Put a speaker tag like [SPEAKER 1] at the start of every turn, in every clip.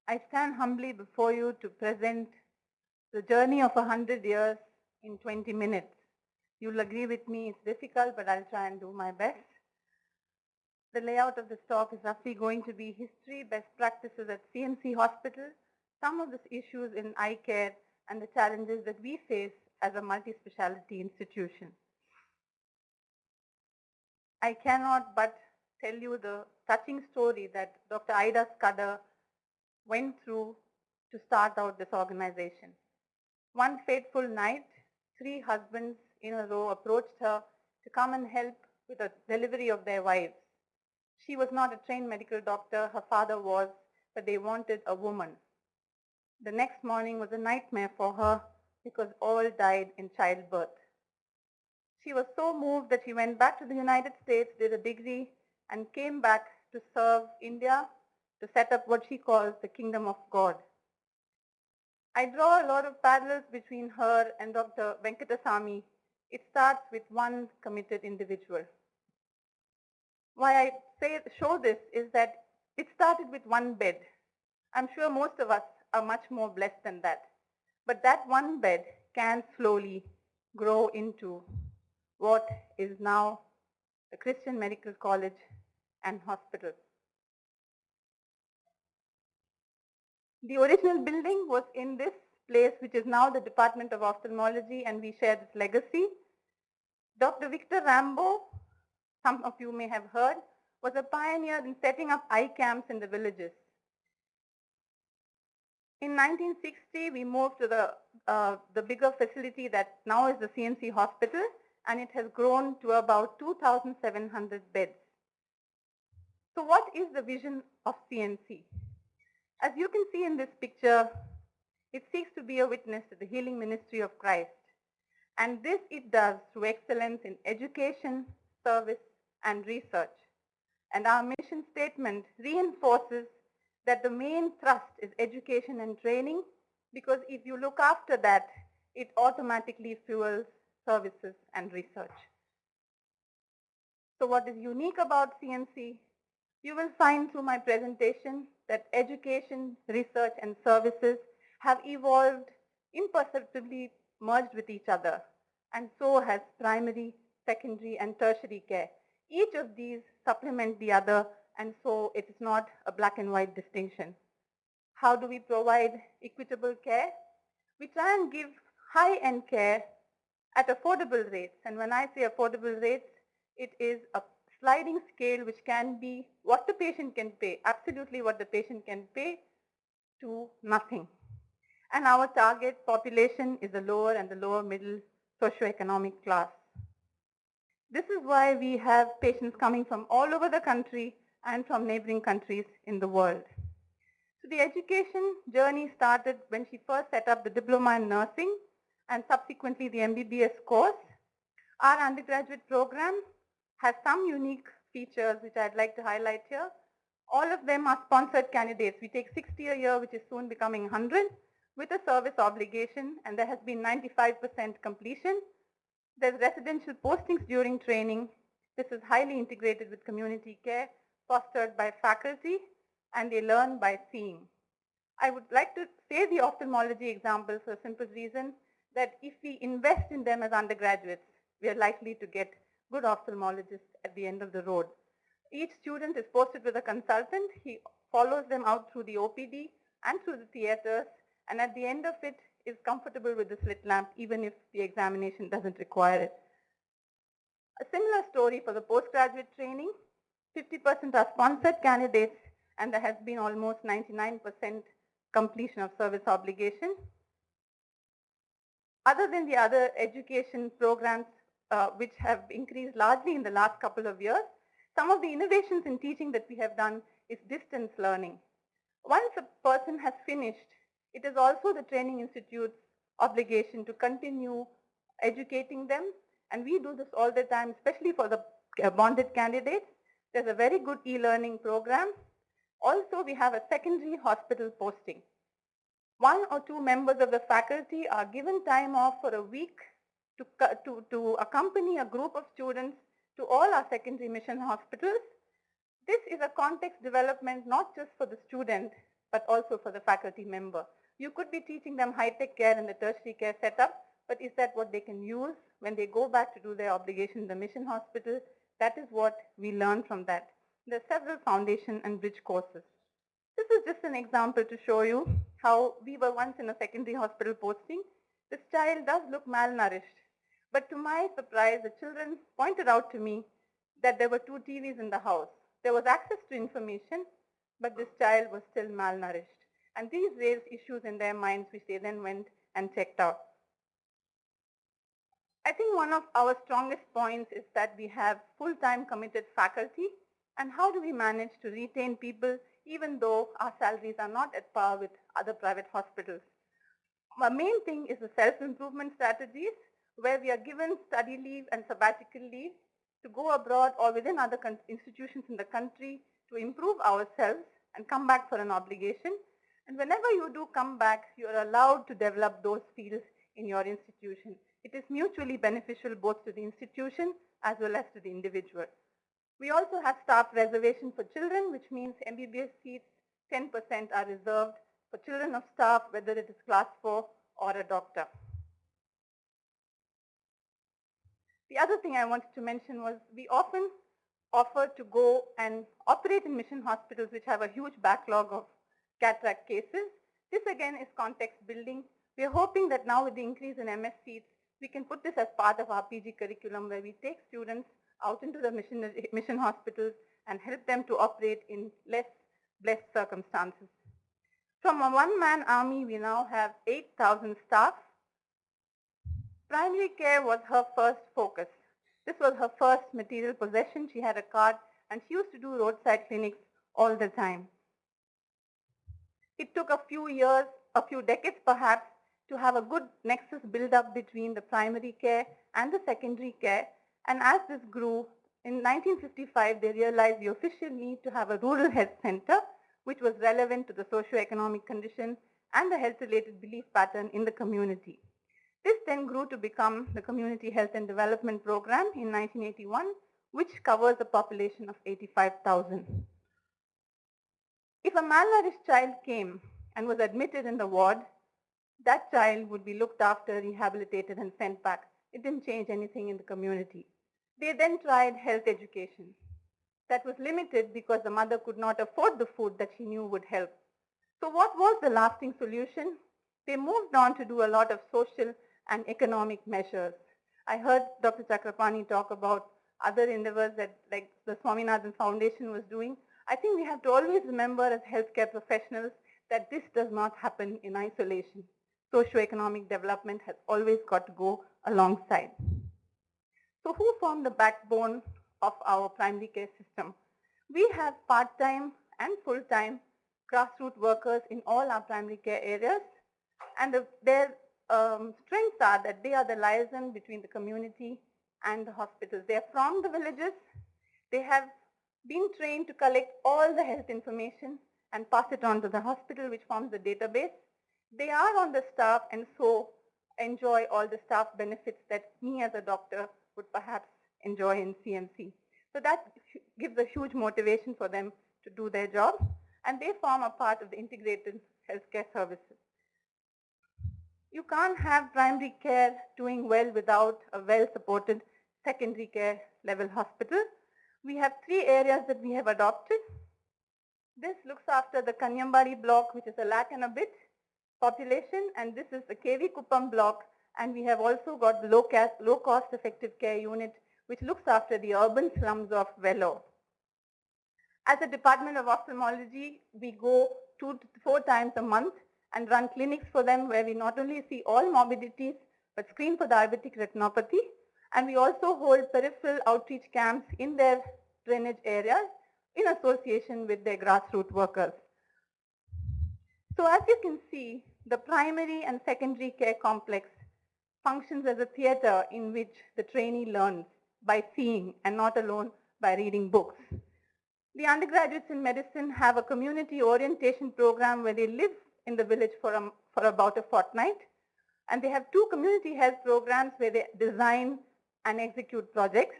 [SPEAKER 1] I stand humbly before you to present the journey of 100 years in 20 minutes. You'll agree with me, it's difficult, but I'll try and do my best. The layout of this talk is roughly going to be history, best practices at CMC Hospital, some of the issues in eye care, and the challenges that we face as a multi-specialty institution. I cannot but tell you the touching story that Dr. Ida Scudder went through to start out this organization. One fateful night, 3 husbands in a row approached her to come and help with the delivery of their wives. She was not a trained medical doctor, her father was, but they wanted a woman. The next morning was a nightmare for her because all died in childbirth. She was so moved that she went back to the United States, did a degree, and came back to serve India to set up what she calls the Kingdom of God. I draw a lot of parallels between her and Dr. Venkatasamy. It starts with one committed individual. Why I show this is that it started with one bed. I'm sure most of us are much more blessed than that. But that one bed can slowly grow into what is now the Christian Medical College and Hospital. The original building was in this place, which is now the Department of Ophthalmology, and we share this legacy. Dr. Victor Rambo, some of you may have heard, was a pioneer in setting up eye camps in the villages. In 1960, we moved to the bigger facility that now is the CMC Hospital, and it has grown to about 2,700 beds. So what is the vision of CMC? As you can see in this picture, it seeks to be a witness to the healing ministry of Christ. And this it does through excellence in education, service, and research. And our mission statement reinforces that the main thrust is education and training, because if you look after that, it automatically fuels services and research. So what is unique about CMC? You will find through my presentation that education, research, and services have evolved imperceptibly, merged with each other, and so has primary, secondary, and tertiary care. Each of these supplement the other, and so it is not a black and white distinction. How do we provide equitable care? We try and give high-end care at affordable rates, and when I say affordable rates, it is a sliding scale which can be what the patient can pay, absolutely what the patient can pay, to nothing. And our target population is the lower and the lower middle socioeconomic class. This is why we have patients coming from all over the country and from neighboring countries in the world. So the education journey started when she first set up the diploma in nursing and subsequently the MBBS course. Our undergraduate program has some unique features which I'd like to highlight here. All of them are sponsored candidates. We take 60 a year, which is soon becoming 100, with a service obligation, and there has been 95% completion. There's residential postings during training. This is highly integrated with community care, fostered by faculty, and they learn by seeing. I would like to say the ophthalmology example for a simple reason that if we invest in them as undergraduates, we are likely to get good ophthalmologists at the end of the road. Each student is posted with a consultant. He follows them out through the OPD and through the theaters, and at the end of it is comfortable with the slit lamp, even if the examination doesn't require it. A similar story for the postgraduate training. 50% are sponsored candidates, and there has been almost 99% completion of service obligation. Other than the other education programs which have increased largely in the last couple of years, some of the innovations in teaching that we have done is distance learning. Once a person has finished, it is also the training institute's obligation to continue educating them, and we do this all the time, especially for the bonded candidates. There's a very good e-learning program. Also, we have a secondary hospital posting. 1 or 2 members of the faculty are given time off for a week to accompany a group of students to all our secondary mission hospitals. This is a context development not just for the student, but also for the faculty member. You could be teaching them high-tech care in the tertiary care setup, but is that what they can use when they go back to do their obligation in the mission hospital? That is what we learn from that. There are several foundation and bridge courses. This is just an example to show you how we were once in a secondary hospital posting. This child does look malnourished, but to my surprise, the children pointed out to me that there were 2 TVs in the house. There was access to information, but this child was still malnourished. And these raised issues in their minds, which they then went and checked out. I think one of our strongest points is that we have full-time committed faculty. And how do we manage to retain people even though our salaries are not at par with other private hospitals? My main thing is the self-improvement strategies, where we are given study leave and sabbatical leave to go abroad or within other institutions in the country to improve ourselves and come back for an obligation. And whenever you do come back, you are allowed to develop those fields in your institution. It is mutually beneficial both to the institution as well as to the individual. We also have staff reservation for children, which means MBBS seats, 10% are reserved for children of staff, whether it is class 4 or a doctor. The other thing I wanted to mention was we often offer to go and operate in mission hospitals which have a huge backlog of cataract cases. This again is context building. We are hoping that now with the increase in MS seats, we can put this as part of our PG curriculum where we take students out into the mission hospitals and help them to operate in less blessed circumstances. From a one-man army, we now have 8,000 staff. Primary care was her first focus. This was her first material possession. She had a card and she used to do roadside clinics all the time. It took a few years, a few decades perhaps, to have a good nexus build up between the primary care and the secondary care. And as this grew, in 1955, they realized the official need to have a rural health center, which was relevant to the socio-economic condition and the health-related belief pattern in the community. This then grew to become the Community Health and Development Program in 1981, which covers a population of 85,000. If a malnourished child came and was admitted in the ward, that child would be looked after, rehabilitated, and sent back. It didn't change anything in the community. They then tried health education. That was limited because the mother could not afford the food that she knew would help. So what was the lasting solution? They moved on to do a lot of social and economic measures. I heard Dr. Chakrapani talk about other endeavors that like the Swaminathan Foundation was doing. I think we have to always remember as healthcare professionals that this does not happen in isolation. Socioeconomic development has always got to go alongside. So who form the backbone of our primary care system? We have part-time and full-time grassroots workers in all our primary care areas, and their strengths are that they are the liaison between the community and the hospitals. They are from the villages. They have been trained to collect all the health information and pass it on to the hospital, which forms the database. They are on the staff and so enjoy all the staff benefits that me as a doctor would perhaps enjoy in CMC. So that gives a huge motivation for them to do their job, and they form a part of the integrated healthcare services. You can't have primary care doing well without a well-supported secondary care level hospital. We have 3 areas that we have adopted. This looks after the Kanyambari block, which is a lakh and a bit population, and this is the KV Kuppam block, and we have also got the low cost effective care unit, which looks after the urban slums of Vellore. As a Department of Ophthalmology, we go 2 to 4 times a month and run clinics for them where we not only see all morbidities, but screen for diabetic retinopathy. And we also hold peripheral outreach camps in their drainage areas in association with their grassroots workers. So as you can see, the primary and secondary care complex functions as a theater in which the trainee learns by seeing and not alone by reading books. The undergraduates in medicine have a community orientation program where they live in the village for about a fortnight. And they have 2 community health programs where they design and execute projects.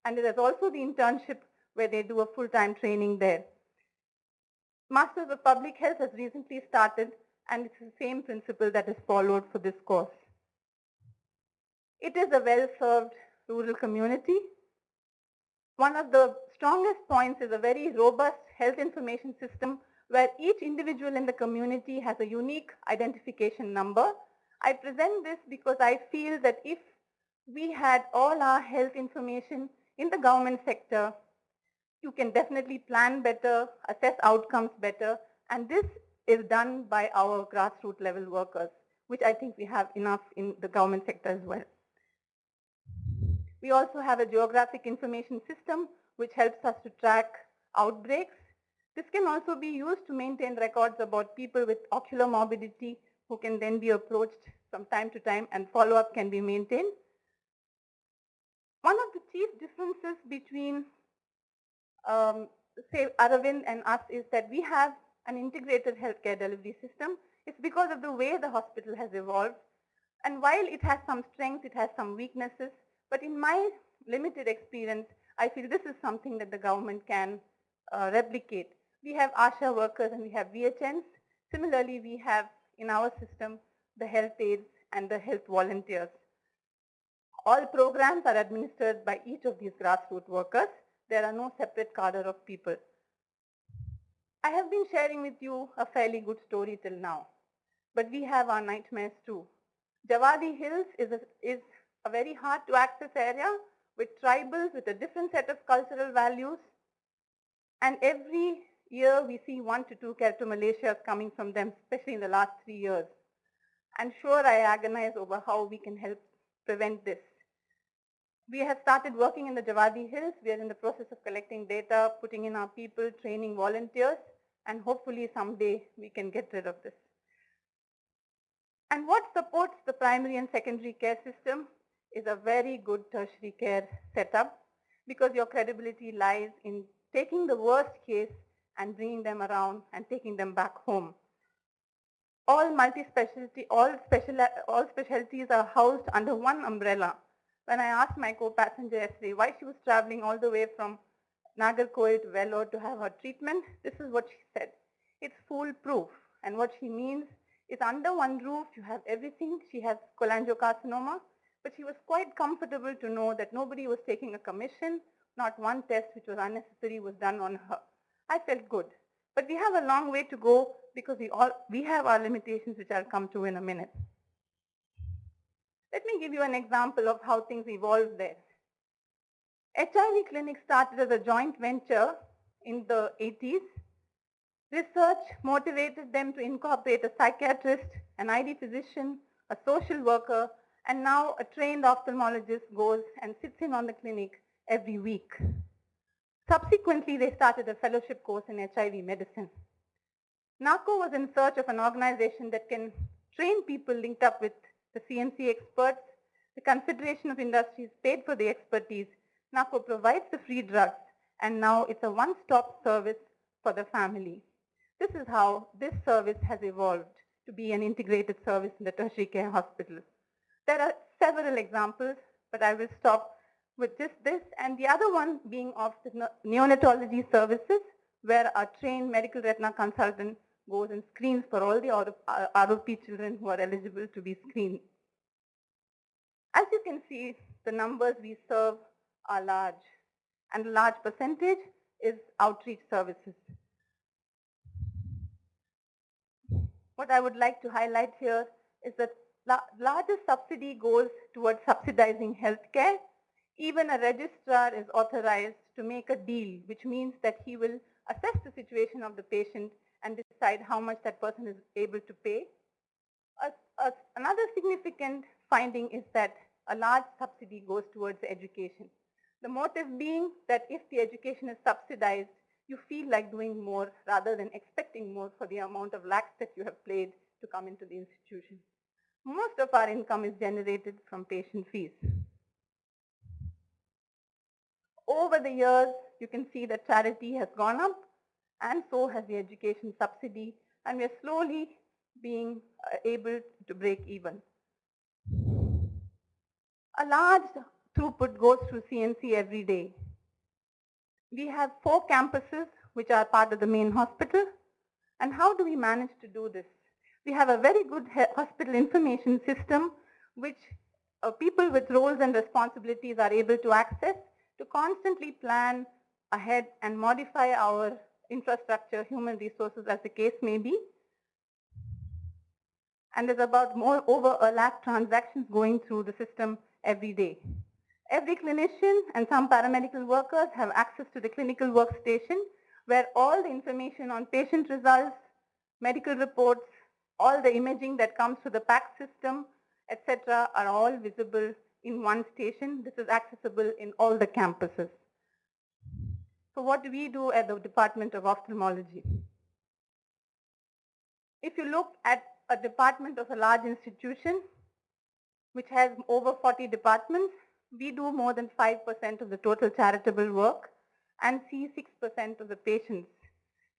[SPEAKER 1] And there's also the internship where they do a full-time training there. Masters of Public Health has recently started, and it's the same principle that is followed for this course. It is a well-served rural community. One of the strongest points is a very robust health information system where each individual in the community has a unique identification number. I present this because I feel that if we had all our health information in the government sector, you can definitely plan better, assess outcomes better, and this is done by our grassroots level workers, which I think we have enough in the government sector as well. We also have a geographic information system which helps us to track outbreaks. This can also be used to maintain records about people with ocular morbidity who can then be approached from time to time and follow-up can be maintained. One of the chief differences between say Aravind and us is that we have an integrated healthcare delivery system. It's because of the way the hospital has evolved. And while it has some strengths, it has some weaknesses. But in my limited experience, I feel this is something that the government can replicate. We have ASHA workers and we have VHNs. Similarly, we have in our system the health aides and the health volunteers. All programs are administered by each of these grassroots workers. There are no separate cadre of people. I have been sharing with you a fairly good story till now, but we have our nightmares too. Javadi Hills is a very hard to access area with tribals with a different set of cultural values. And every year we see 1 to 2 Malaysias coming from them, especially in the last 3 years. I'm sure I agonize over how we can help prevent this. We have started working in the Javadi Hills. We are in the process of collecting data, putting in our people, training volunteers, and hopefully someday we can get rid of this. And what supports the primary and secondary care system is a very good tertiary care setup because your credibility lies in taking the worst case and bringing them around and taking them back home. All multi-specialty, all specialties are housed under one umbrella. When I asked my co-passenger yesterday why she was traveling all the way from Nagarkoil to Vellore to have her treatment, this is what she said. It's foolproof. And what she means is under one roof, you have everything. She has cholangiocarcinoma, but she was quite comfortable to know that nobody was taking a commission. Not one test which was unnecessary was done on her. I felt good. But we have a long way to go because we have our limitations, which I'll come to in a minute. Let me give you an example of how things evolved there. HIV clinic started as a joint venture in the 80s. Research motivated them to incorporate a psychiatrist, an ID physician, a social worker, and now a trained ophthalmologist goes and sits in on the clinic every week. Subsequently, they started a fellowship course in HIV medicine. NACO was in search of an organization that can train people linked up with the CNC experts. The Confederation of Industries paid for the expertise. NACO provides the free drugs, and now it's a one-stop service for the family. This is how this service has evolved to be an integrated service in the tertiary care hospital. There are several examples, but I will stop with just this, and the other one being of the neonatology services, where a trained medical retina consultant goes and screens for all the ROP children who are eligible to be screened. As you can see, the numbers we serve are large, and a large percentage is outreach services. What I would like to highlight here is that largest subsidy goes towards subsidizing healthcare. Even a registrar is authorized to make a deal, which means that he will assess the situation of the patient and decide how much that person is able to pay. Another significant finding is that a large subsidy goes towards education. The motive being that if the education is subsidized, you feel like doing more rather than expecting more for the amount of lakhs that you have paid to come into the institution. Most of our income is generated from patient fees. Over the years, you can see that charity has gone up, and so has the education subsidy, and we are slowly being able to break even. A large throughput goes through CNC every day. We have 4 campuses which are part of the main hospital. And how do we manage to do this? We have a very good hospital information system which people with roles and responsibilities are able to access to constantly plan ahead and modify our infrastructure, human resources as the case may be. And there's about over 1 lakh transactions going through the system every day. Every clinician and some paramedical workers have access to the clinical workstation where all the information on patient results, medical reports, all the imaging that comes through the PAC system, etc., are all visible in one station. This is accessible in all the campuses. So what do we do at the Department of Ophthalmology? If you look at a department of a large institution, which has over 40 departments, we do more than 5% of the total charitable work and see 6% of the patients.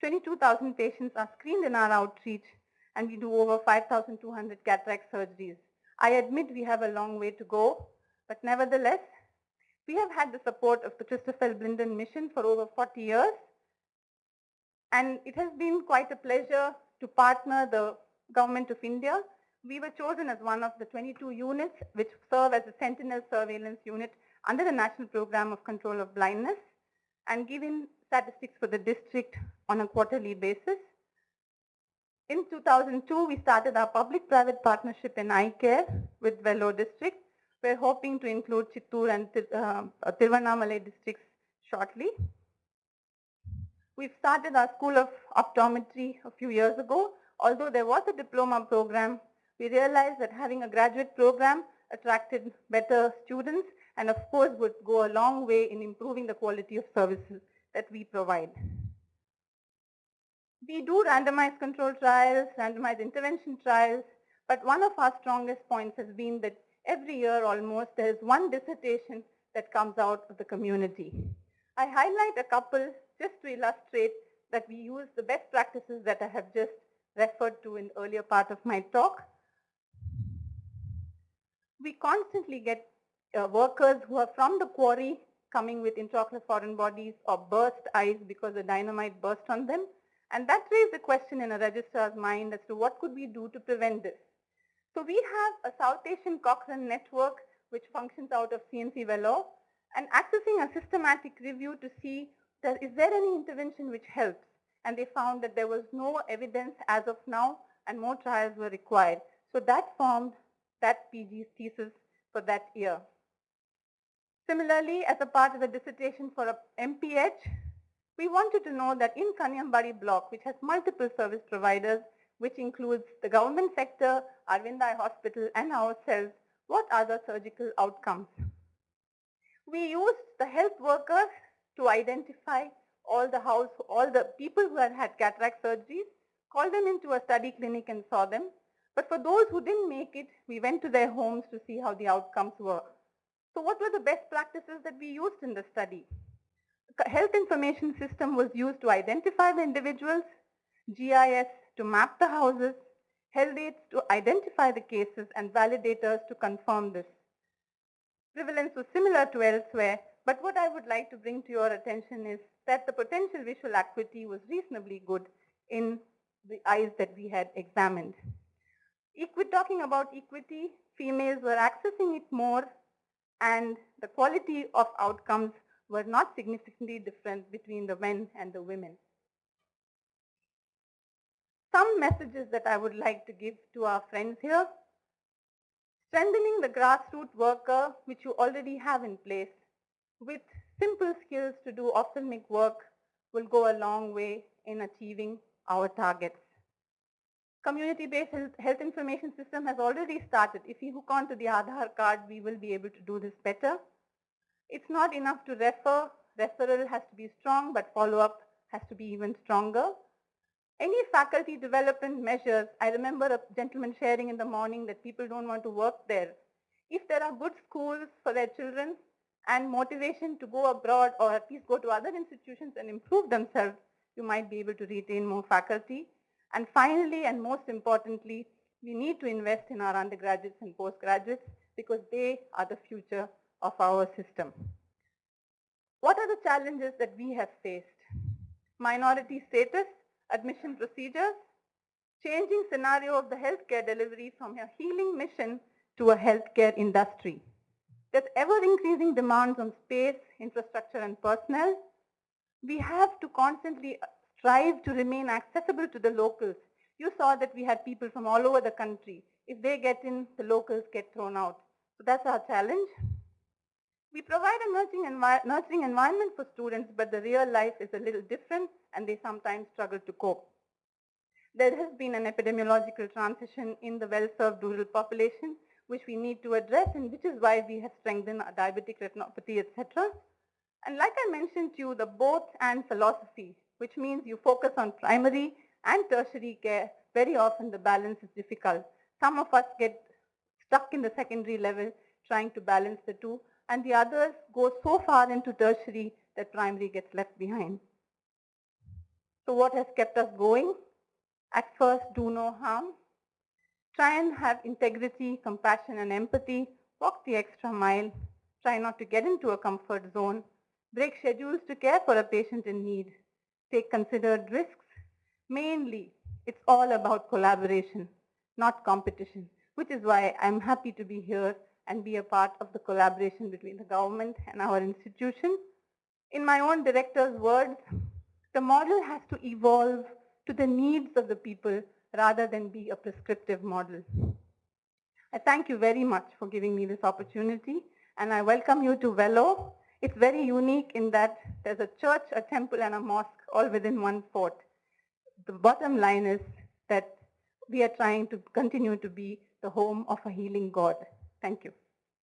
[SPEAKER 1] 22,000 patients are screened in our outreach, and we do over 5,200 cataract surgeries. I admit we have a long way to go, but nevertheless, we have had the support of the Christopher Blinden mission for over 40 years, and it has been quite a pleasure to partner the Government of India. We were chosen as one of the 22 units which serve as a sentinel surveillance unit under the National Program of Control of Blindness, and given statistics for the district on a quarterly basis. In 2002, we started our public-private partnership in eye care with Vellore district. We're hoping to include Chittoor and Tiruvannamalai districts shortly. We've started our School of Optometry a few years ago. Although there was a diploma program, we realized that having a graduate program attracted better students and of course would go a long way in improving the quality of services that we provide. We do randomized control trials, randomized intervention trials, but one of our strongest points has been that every year almost there is one dissertation that comes out of the community. I highlight a couple just to illustrate that we use the best practices that I have just referred to in the earlier part of my talk. We constantly get workers who are from the quarry coming with intraocular foreign bodies or burst eyes because the dynamite burst on them. And that raised the question in a registrar's mind as to what could we do to prevent this. So we have a South Asian Cochrane network which functions out of CNC Vellore, and accessing a systematic review to see that is there any intervention which helps. And they found that there was no evidence as of now and more trials were required. So that formed that PG thesis for that year. Similarly, as a part of the dissertation for a MPH, we wanted to know that in Kanyambari block, which has multiple service providers, which includes the government sector, Arvind Eye Hospital, and ourselves, what are the surgical outcomes? We used the health workers to identify all the people who had cataract surgeries, called them into a study clinic and saw them. But for those who didn't make it, we went to their homes to see how the outcomes were. So what were the best practices that we used in the study? The health information system was used to identify the individuals, GIS to map the houses, health aides to identify the cases, and validators to confirm this. Prevalence was similar to elsewhere, but what I would like to bring to your attention is that the potential visual acuity was reasonably good in the eyes that we had examined. Talking about equity, females were accessing it more, and the quality of outcomes were not significantly different between the men and the women. Some messages that I would like to give to our friends here. Strengthening the grassroots worker, which you already have in place, with simple skills to do ophthalmic work will go a long way in achieving our targets. Community-based health information system has already started. If you hook on to the Aadhaar card, we will be able to do this better. It's not enough to refer. Referral has to be strong, but follow-up has to be even stronger. Any faculty development measures, I remember a gentleman sharing in the morning that people don't want to work there. If there are good schools for their children and motivation to go abroad or at least go to other institutions and improve themselves, you might be able to retain more faculty. And finally, and most importantly, we need to invest in our undergraduates and postgraduates because they are the future of our system. What are the challenges that we have faced? Minority status. admission procedures, changing scenario of the healthcare delivery from a healing mission to a healthcare industry. There's ever-increasing demands on space, infrastructure, and personnel. We have to constantly strive to remain accessible to the locals. You saw that we had people from all over the country. If they get in, the locals get thrown out. So that's our challenge. We provide a nurturing environment for students, but the real life is a little different, and they sometimes struggle to cope. There has been an epidemiological transition in the well-served rural population, which we need to address, and which is why we have strengthened our diabetic retinopathy, etc. And like I mentioned to you, the both and philosophy, which means you focus on primary and tertiary care, very often the balance is difficult. Some of us get stuck in the secondary level trying to balance the two, and the others go so far into tertiary that primary gets left behind. So what has kept us going? At first, do no harm. Try and have integrity, compassion, and empathy. Walk the extra mile. Try not to get into a comfort zone. Break schedules to care for a patient in need. Take considered risks. Mainly, it's all about collaboration, not competition, which is why I'm happy to be here and be a part of the collaboration between the government and our institution. In my own director's words, the model has to evolve to the needs of the people rather than be a prescriptive model. I thank you very much for giving me this opportunity, and I welcome you to Velo. It's very unique in that there's a church, a temple, and a mosque all within one fort. The bottom line is that we are trying to continue to be the home of a healing God. Thank you.